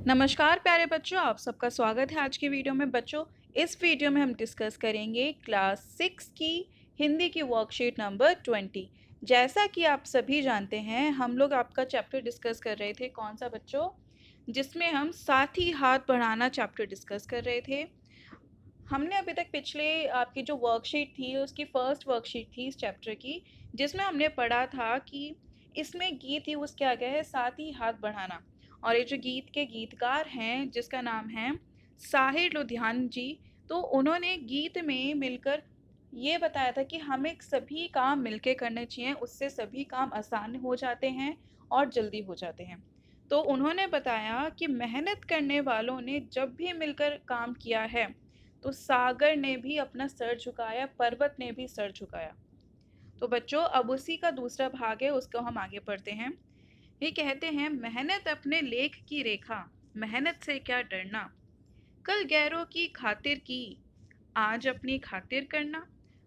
नमस्कार प्यारे बच्चों, आप सबका स्वागत है आज की वीडियो में। बच्चों, इस वीडियो में हम डिस्कस करेंगे क्लास 6 की हिंदी की वर्कशीट नंबर 20। जैसा कि आप सभी जानते हैं, हम लोग आपका चैप्टर डिस्कस कर रहे थे। कौन सा बच्चों? जिसमें हम साथ ही हाथ बढ़ाना चैप्टर डिस्कस कर रहे थे। हमने अभी तक पिछले आपकी जो वर्कशीट थी उसकी फर्स्ट वर्कशीट थी इस चैप्टर की, जिसमें हमने पढ़ा था कि इसमें गीत ही उसके आगे है साथ ही हाथ बढ़ाना। और ये जो गीत के गीतकार हैं जिसका नाम है साहिर लुधियान जी, तो उन्होंने गीत में मिलकर ये बताया था कि हमें सभी काम मिलके करने चाहिए, उससे सभी काम आसान हो जाते हैं और जल्दी हो जाते हैं। तो उन्होंने बताया कि मेहनत करने वालों ने जब भी मिलकर काम किया है तो सागर ने भी अपना सर झुकाया, पर्वत ने भी सर झुकाया। तो बच्चों, अब उसी का दूसरा भाग है, उसको हम आगे पढ़ते हैं। ये कहते हैं, मेहनत अपने लेख की रेखा, मेहनत से क्या डरना, कल गैरों की खातिर की, आज अपनी खातिर करना।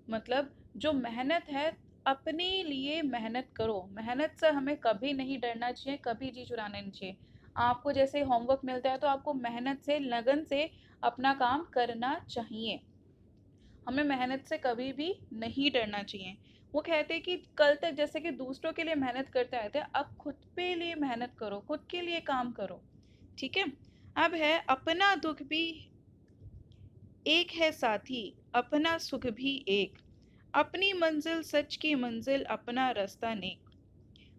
मतलब जो मेहनत है, अपने लिए मेहनत करो। मेहनत से हमें कभी नहीं डरना चाहिए, कभी जी चुराना नहीं चाहिए। आपको जैसे होमवर्क मिलता है तो आपको मेहनत से, लगन से अपना काम करना चाहिए। हमें मेहनत से कभी भी नहीं डरना चाहिए। वो कहते हैं कि कल तक जैसे कि दूसरों के लिए मेहनत करते आए थे, अब खुद पे लिए मेहनत करो, खुद के लिए काम करो। ठीक है। अब है, अपना दुख भी एक है साथी, अपना सुख भी एक, अपनी मंजिल सच की मंजिल, अपना रास्ता नेक।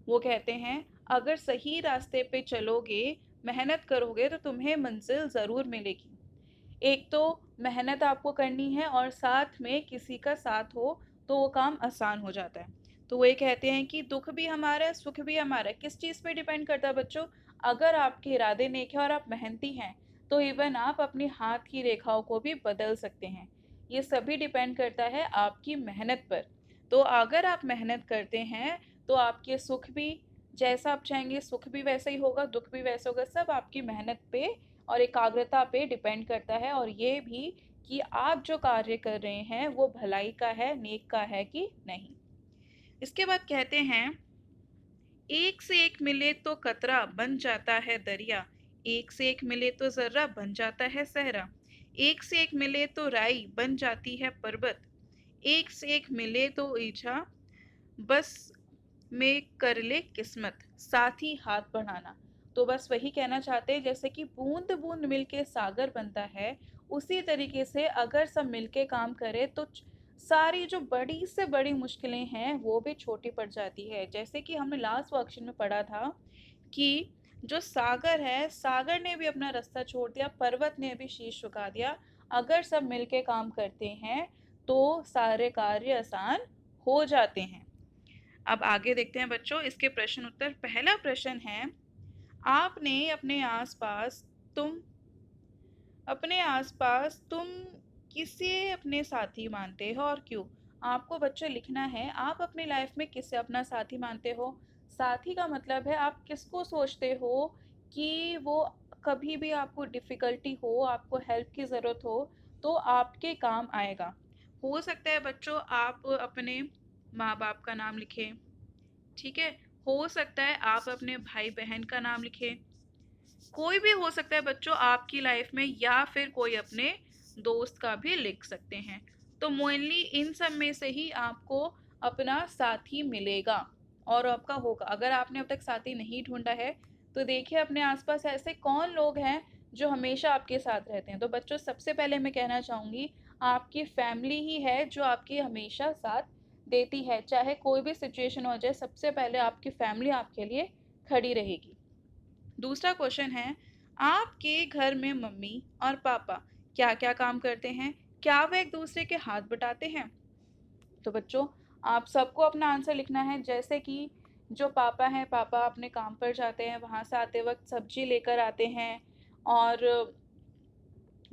वो कहते हैं, अगर सही रास्ते पे चलोगे, मेहनत करोगे तो तुम्हें मंजिल ज़रूर मिलेगी। एक तो मेहनत आपको करनी है और साथ में किसी का साथ हो तो वो काम आसान हो जाता है। तो वो ये कहते हैं कि दुख भी हमारा है, सुख भी हमारा है। किस चीज़ पे डिपेंड करता है बच्चों? अगर आपके इरादे नेक है और आप मेहनती हैं तो इवन आप अपनी हाथ की रेखाओं को भी बदल सकते हैं। ये सभी डिपेंड करता है आपकी मेहनत पर। तो अगर आप मेहनत करते हैं तो आपके सुख भी जैसा आप चाहेंगे, सुख भी वैसा ही होगा, दुख भी वैसा होगा। सब आपकी मेहनत पे और एकाग्रता पे डिपेंड करता है, और ये भी कि आप जो कार्य कर रहे हैं वो भलाई का है, नेक का है कि नहीं। इसके बाद कहते हैं, एक से एक मिले तो कतरा बन जाता है दरिया, एक से एक मिले तो जर्रा बन जाता है सहरा, एक से एक मिले तो राई बन जाती है पर्वत, एक से एक मिले तो ईझा बस में कर ले किस्मत, साथ ही हाथ बढ़ाना। तो बस वही कहना चाहते हैं, जैसे कि बूंद बूंद मिलके सागर बनता है, उसी तरीके से अगर सब मिलके काम करें तो सारी जो बड़ी से बड़ी मुश्किलें हैं वो भी छोटी पड़ जाती है। जैसे कि हमने लास्ट वर्कशीट में पढ़ा था कि जो सागर है, सागर ने भी अपना रास्ता छोड़ दिया, पर्वत ने भी शीश झुका दिया। अगर सब मिलके काम करते हैं तो सारे कार्य आसान हो जाते हैं। अब आगे देखते हैं बच्चों इसके प्रश्न उत्तर। पहला प्रश्न है, आपने तुम अपने आसपास तुम किसे अपने साथी मानते हो और क्यों? आपको बच्चों लिखना है, आप अपनी लाइफ में किसे अपना साथी मानते हो। साथी का मतलब है आप किसको सोचते हो कि वो कभी भी आपको डिफ़िकल्टी हो, आपको हेल्प की ज़रूरत हो तो आपके काम आएगा। हो सकता है बच्चों आप अपने माँ बाप का नाम लिखें, ठीक है। हो सकता है आप अपने भाई बहन का नाम लिखें, कोई भी हो सकता है बच्चों आपकी लाइफ में, या फिर कोई अपने दोस्त का भी लिख सकते हैं। तो मोइनली इन सब में से ही आपको अपना साथी मिलेगा और आपका होगा। अगर आपने अब तक साथी नहीं ढूंढा है तो देखिए अपने आसपास ऐसे कौन लोग हैं जो हमेशा आपके साथ रहते हैं। तो बच्चों, सबसे पहले मैं कहना चाहूँगी, आपकी फैमिली ही है जो आपकी हमेशा साथ देती है। चाहे कोई भी सिचुएशन हो जाए, सबसे पहले आपकी फैमिली आपके लिए खड़ी रहेगी। दूसरा क्वेश्चन है, आपके घर में मम्मी और पापा क्या क्या काम करते हैं? क्या वे एक दूसरे के हाथ बटाते हैं? तो बच्चों, आप सबको अपना आंसर लिखना है। जैसे कि जो पापा हैं, पापा अपने काम पर जाते हैं, वहाँ से आते वक्त सब्जी लेकर आते हैं। और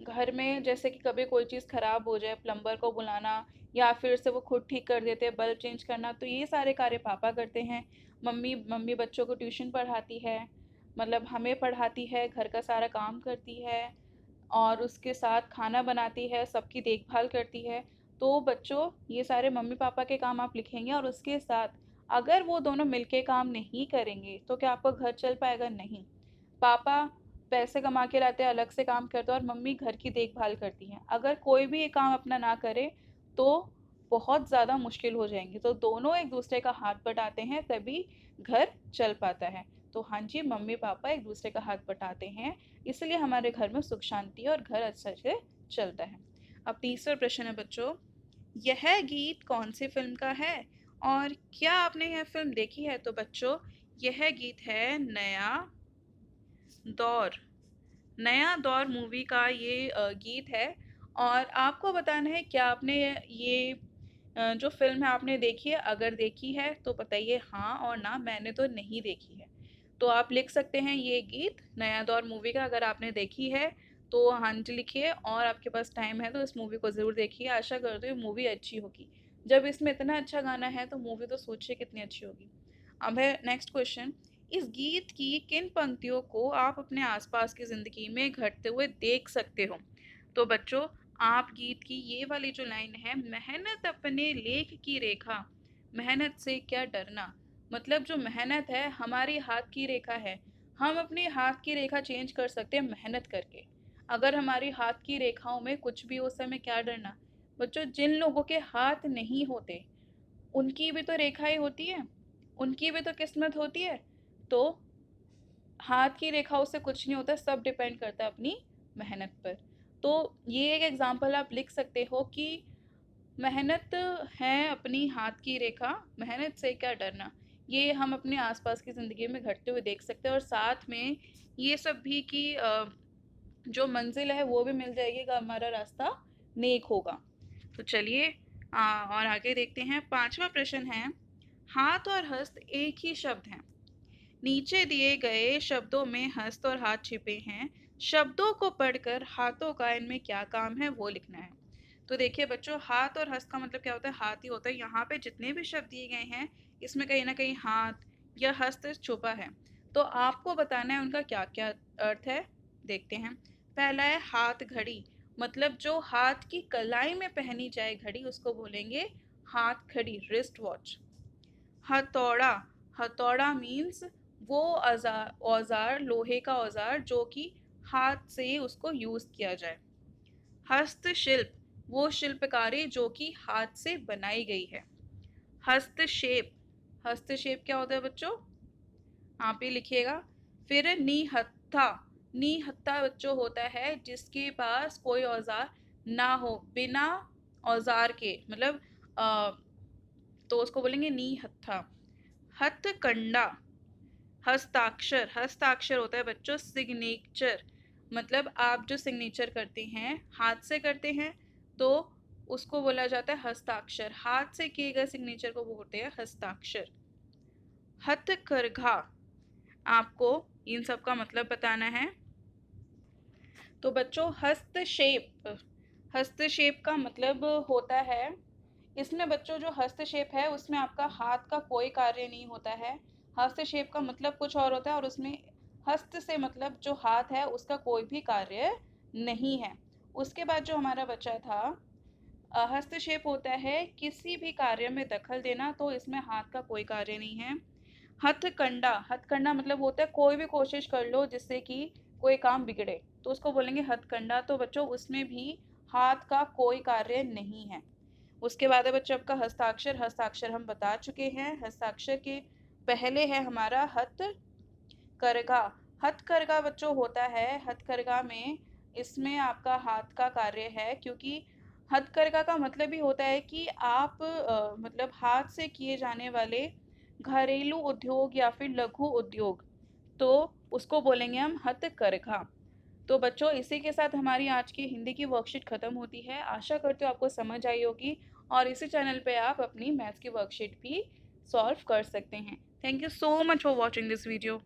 घर में जैसे कि कभी कोई चीज़ ख़राब हो जाए, प्लम्बर को बुलाना या फिर से वो खुद ठीक कर देते हैं, बल्ब चेंज करना, तो ये सारे कार्य पापा करते हैं। मम्मी मम्मी बच्चों को ट्यूशन पढ़ाती है, मतलब हमें पढ़ाती है, घर का सारा काम करती है और उसके साथ खाना बनाती है, सबकी देखभाल करती है। तो बच्चों, ये सारे मम्मी पापा के काम आप लिखेंगे, और उसके साथ अगर वो दोनों मिलके काम नहीं करेंगे तो क्या आपका घर चल पाएगा? नहीं। पापा पैसे कमा के लाते हैं, अलग से काम करते हैं, और मम्मी घर की देखभाल करती हैं। अगर कोई भी ये काम अपना ना करे तो बहुत ज़्यादा मुश्किल हो जाएंगे। तो दोनों एक दूसरे का हाथ बटाते हैं तभी घर चल पाता है। तो हाँ जी, मम्मी पापा एक दूसरे का हाथ बटाते हैं, इसलिए हमारे घर में सुख शांति और घर अच्छे से चलता है। अब तीसरा प्रश्न है बच्चों, यह गीत कौन सी फिल्म का है और क्या आपने यह फिल्म देखी है? तो बच्चों, यह गीत है नया दौर। नया दौर मूवी का ये गीत है। और आपको बताना है क्या आपने ये जो फिल्म है आपने देखी है। अगर देखी है तो बताइए हाँ और ना, मैंने तो नहीं देखी है। तो आप लिख सकते हैं ये गीत नया दौर मूवी का, अगर आपने देखी है तो हाँ जी लिखिए, और आपके पास टाइम है तो इस मूवी को ज़रूर देखिए। आशा करती हूँ मूवी अच्छी होगी। जब इसमें इतना अच्छा गाना है तो मूवी तो सोचिए कितनी अच्छी होगी। अब है नेक्स्ट क्वेश्चन, इस गीत की किन पंक्तियों को आप अपने आसपास की ज़िंदगी में घटते हुए देख सकते हो? तो बच्चों, आप गीत की ये वाली जो लाइन है, मेहनत अपने लेख की रेखा, मेहनत से क्या डरना, मतलब जो मेहनत है हमारी हाथ की रेखा है, हम अपने हाथ की रेखा चेंज कर सकते हैं मेहनत करके। अगर हमारी हाथ की रेखाओं में कुछ भी उस समय क्या डरना। बच्चों, जिन लोगों के हाथ नहीं होते उनकी भी तो रेखाएं होती है, उनकी भी तो किस्मत होती है। तो हाथ की रेखाओं से कुछ नहीं होता, सब डिपेंड करता है अपनी मेहनत पर। तो ये एक एग्जांपल आप लिख सकते हो कि मेहनत है अपनी हाथ की रेखा, मेहनत से क्या डरना। ये हम अपने आसपास की ज़िंदगी में घटते हुए देख सकते हैं, और साथ में ये सब भी कि जो मंजिल है वो भी मिल जाएगी, कि हमारा रास्ता नेक होगा। तो चलिए और आगे देखते हैं। पांचवा प्रश्न है, हाथ और हस्त एक ही शब्द हैं, नीचे दिए गए शब्दों में हस्त और हाथ छिपे हैं, शब्दों को पढ़कर हाथों का इनमें क्या काम है वो लिखना है। तो देखिए बच्चों, हाथ और हस्त का मतलब क्या होता है? हाथ ही होता है। यहाँ पे जितने भी शब्द दिए गए हैं इसमें कहीं ना कहीं हाथ या हस्त छुपा है, तो आपको बताना है उनका क्या क्या अर्थ है। देखते हैं। पहला है हाथ घड़ी, मतलब जो हाथ की कलाई में पहनी जाए घड़ी उसको बोलेंगे हाथ घड़ी, रिस्ट वॉच। हथौड़ा, हथौड़ा मीन्स वो औजार, औजार लोहे का औजार जो कि हाथ से उसको यूज किया जाए। हस्तशिल्प, वो शिल्पकारी जो कि हाथ से बनाई गई है। हस्तक्षेप, हस्तक्षेप क्या होता है बच्चों? आप ही लिखिएगा। फिर निहत्था, निहत्था बच्चों होता है जिसके पास कोई औजार ना हो, बिना औजार के, मतलब तो उसको बोलेंगे निहत्था। हथकंडा, हस्ताक्षर, हस्ताक्षर होता है बच्चों सिग्नेचर, मतलब आप जो सिग्नेचर करते हैं हाथ से करते हैं तो उसको बोला जाता है हस्ताक्षर, हाथ से किए गए सिग्नेचर को बोलते हैं हस्ताक्षर। हथकरघा, आपको इन सब का मतलब बताना है। तो बच्चों, हस्तक्षेप, हस्तक्षेप का मतलब होता है, इसमें बच्चों जो हस्तक्षेप है उसमें आपका हाथ का कोई कार्य नहीं होता है। हस्तक्षेप का मतलब कुछ और होता है, और उसमें हस्त से मतलब जो हाथ है उसका कोई भी कार्य नहीं है। उसके बाद जो हमारा बचा था हस्तक्षेप होता है किसी भी कार्य में दखल देना, तो इसमें हाथ का कोई कार्य नहीं है। हथकंडा, हथकंडा मतलब होता है कोई भी कोशिश कर लो जिससे कि कोई काम बिगड़े, तो उसको बोलेंगे हथकंडा। तो बच्चों उसमें भी हाथ का कोई कार्य नहीं है। उसके बाद है बच्चों आपका हस्ताक्षर, हस्ताक्षर हम बता चुके हैं। हस्ताक्षर के पहले है हमारा हथकरघा। हथकरघा बच्चों होता है, हथकरघा में इसमें आपका हाथ का कार्य है, क्योंकि हथकरघा का मतलब ही होता है कि आप मतलब हाथ से किए जाने वाले घरेलू उद्योग या फिर लघु उद्योग, तो उसको बोलेंगे हम हथकरघा। तो बच्चों इसी के साथ हमारी आज की हिंदी की वर्कशीट खत्म होती है। आशा करती हूँ आपको समझ आई होगी, और इसी चैनल पे आप अपनी मैथ्स की वर्कशीट भी सॉल्व कर सकते हैं। Thank you so much for watching this video.